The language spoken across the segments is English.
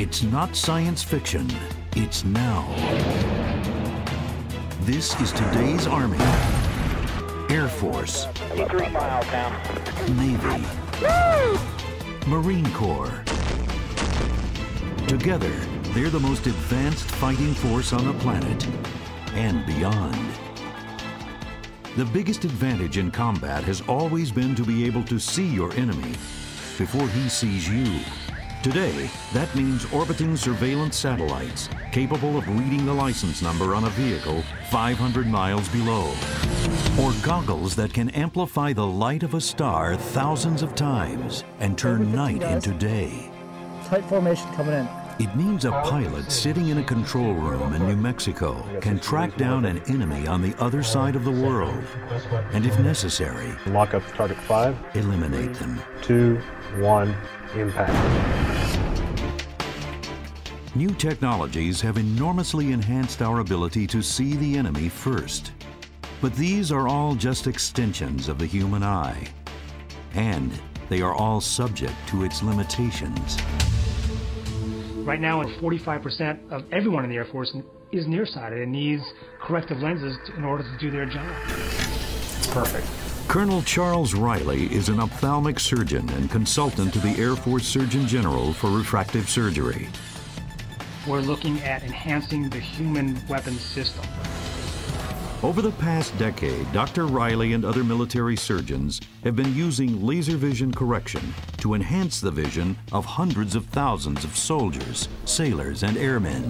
It's not science fiction, it's now. This is today's Army, Air Force, 3 miles down. Navy, Marine Corps. Together, they're the most advanced fighting force on the planet and beyond. The biggest advantage in combat has always been to be able to see your enemy before he sees you. Today, that means orbiting surveillance satellites capable of reading the license number on a vehicle 500 miles below, or goggles that can amplify the light of a star thousands of times and turn night into day. Tight formation coming in. It means a pilot sitting in a control room in New Mexico can track down an enemy on the other side of the world, and if necessary, lock up target 5, eliminate them. 2, 1, impact. New technologies have enormously enhanced our ability to see the enemy first. But these are all just extensions of the human eye, and they are all subject to its limitations. Right now, 45% of everyone in the Air Force is nearsighted and needs corrective lenses in order to do their job. Perfect. Colonel Charles Riley is an ophthalmic surgeon and consultant to the Air Force Surgeon General for refractive surgery. We're looking at enhancing the human weapons system. Over the past decade, Dr. Riley and other military surgeons have been using laser vision correction to enhance the vision of hundreds of thousands of soldiers, sailors, and airmen.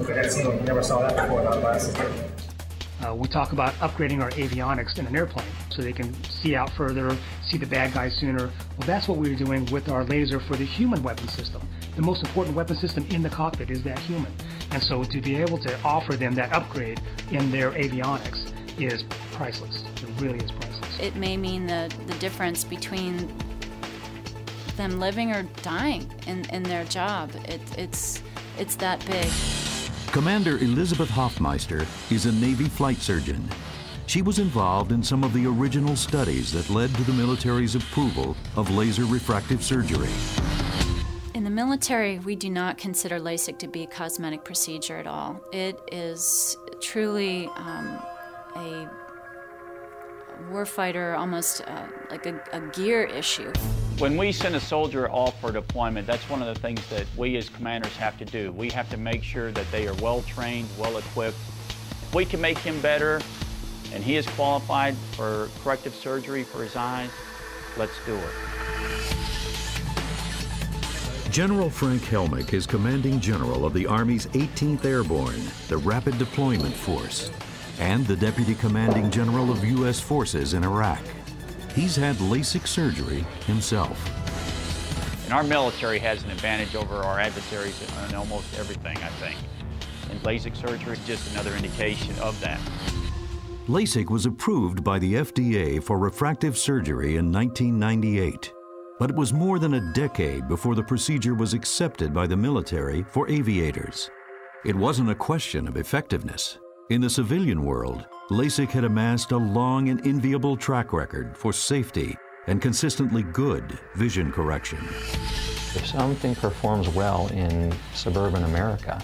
Never saw that before on Lasik. We talk about upgrading our avionics in an airplane so they can see out further, see the bad guys sooner. Well, that's what we're doing with our laser for the human weapon system. The most important weapon system in the cockpit is that human. And so to be able to offer them that upgrade in their avionics is priceless. It really is priceless. It may mean the difference between them living or dying in their job. It's that big. Commander Elizabeth Hoffmeister is a Navy flight surgeon. She was involved in some of the original studies that led to the military's approval of laser refractive surgery. In the military, we do not consider LASIK to be a cosmetic procedure at all. It is truly a warfighter, almost like a gear issue. When we send a soldier off for deployment, that's one of the things that we as commanders have to do. We have to make sure that they are well trained, well equipped. If we can make him better and he is qualified for corrective surgery for his eyes, let's do it. General Frank Helmick is commanding general of the Army's 18th Airborne, the Rapid Deployment Force, and the deputy commanding general of U.S. forces in Iraq. He's had LASIK surgery himself. And our military has an advantage over our adversaries in almost everything, I think. And LASIK surgery is just another indication of that. LASIK was approved by the FDA for refractive surgery in 1998. But it was more than a decade before the procedure was accepted by the military for aviators. It wasn't a question of effectiveness. In the civilian world, LASIK had amassed a long and enviable track record for safety and consistently good vision correction. If something performs well in suburban America,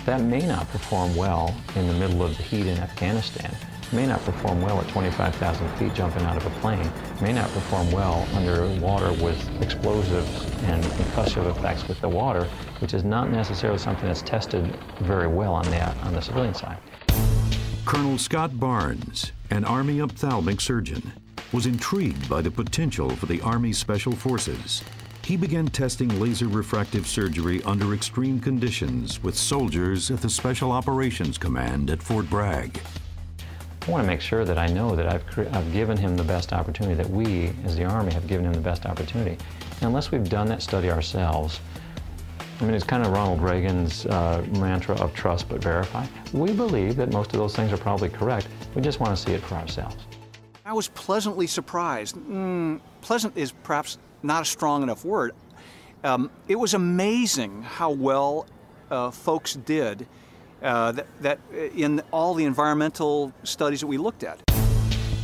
that may not perform well in the middle of the heat in Afghanistan. May not perform well at 25,000 feet jumping out of a plane, may not perform well under water with explosives and concussive effects with the water, which is not necessarily something that's tested very well on the civilian side. Colonel Scott Barnes, an Army ophthalmic surgeon, was intrigued by the potential for the Army Special Forces. He began testing laser refractive surgery under extreme conditions with soldiers at the Special Operations Command at Fort Bragg. I want to make sure that I know that I've given him the best opportunity, that we, as the Army, have given him the best opportunity. And unless we've done that study ourselves, I mean, it's kind of Ronald Reagan's mantra of trust but verify. We believe that most of those things are probably correct. We just want to see it for ourselves. I was pleasantly surprised. Pleasant is perhaps not a strong enough word. It was amazing how well folks did that in all the environmental studies that we looked at.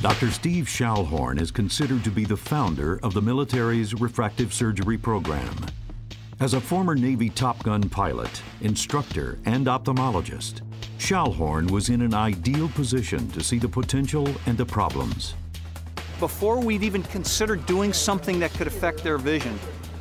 Dr. Steve Schallhorn is considered to be the founder of the military's refractive surgery program. As a former Navy Top Gun pilot, instructor, and ophthalmologist, Schalhorn was in an ideal position to see the potential and the problems. Before we'd even consider doing something that could affect their vision,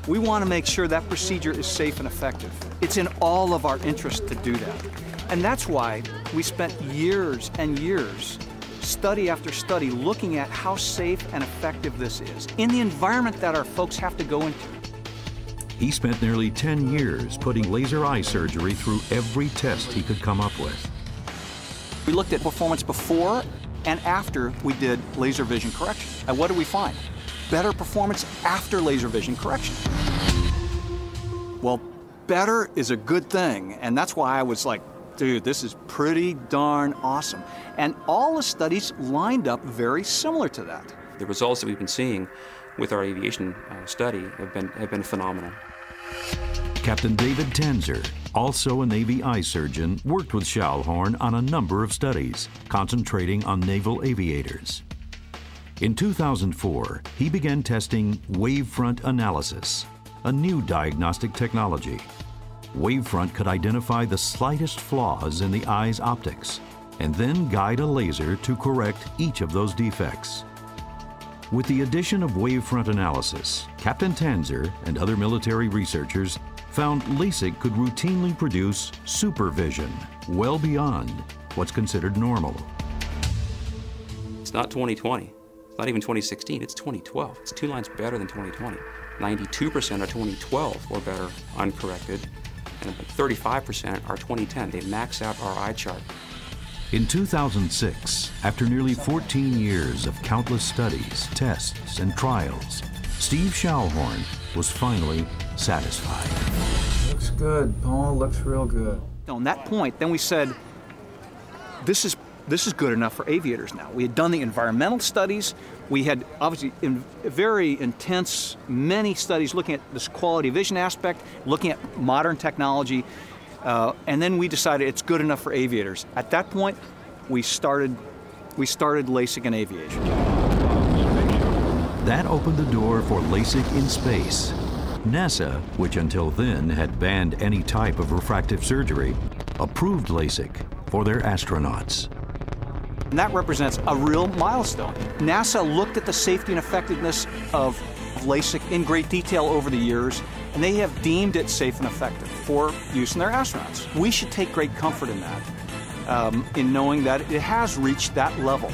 we want to make sure that procedure is safe and effective. It's in all of our interest to do that. And that's why we spent years and years, study after study, looking at how safe and effective this is in the environment that our folks have to go into. He spent nearly 10 years putting laser eye surgery through every test he could come up with. We looked at performance before and after we did laser vision correction. And what did we find? Better performance after laser vision correction. Well, better is a good thing, and that's why I was like, dude, this is pretty darn awesome. And all the studies lined up very similar to that. The results that we've been seeing with our aviation study have been phenomenal. Captain David Tanzer, also a Navy eye surgeon, worked with Schalhorn on a number of studies, concentrating on naval aviators. In 2004, he began testing wavefront analysis, a new diagnostic technology. Wavefront could identify the slightest flaws in the eye's optics and then guide a laser to correct each of those defects. With the addition of wavefront analysis, Captain Tanzer and other military researchers found Lasik could routinely produce supervision well beyond what's considered normal. It's not 2020. It's not even 2016. It's 2012. It's 2 lines better than 2020. 92% of 2012 were better uncorrected, and 35% are 2010. They max out our eye chart. In 2006, after nearly 14 years of countless studies, tests, and trials, Steve Schalhorn was finally satisfied. Looks good, Paul. Looks real good. On that point, then we said, this is good enough for aviators now. We had done the environmental studies. We had obviously very intense, many studies looking at this quality vision aspect, looking at modern technology, and then we decided it's good enough for aviators. At that point, we started LASIK in aviation. That opened the door for LASIK in space. NASA, which until then had banned any type of refractive surgery, approved LASIK for their astronauts. And that represents a real milestone. NASA looked at the safety and effectiveness of LASIK in great detail over the years, and they have deemed it safe and effective for use in their astronauts. We should take great comfort in that, in knowing that it has reached that level.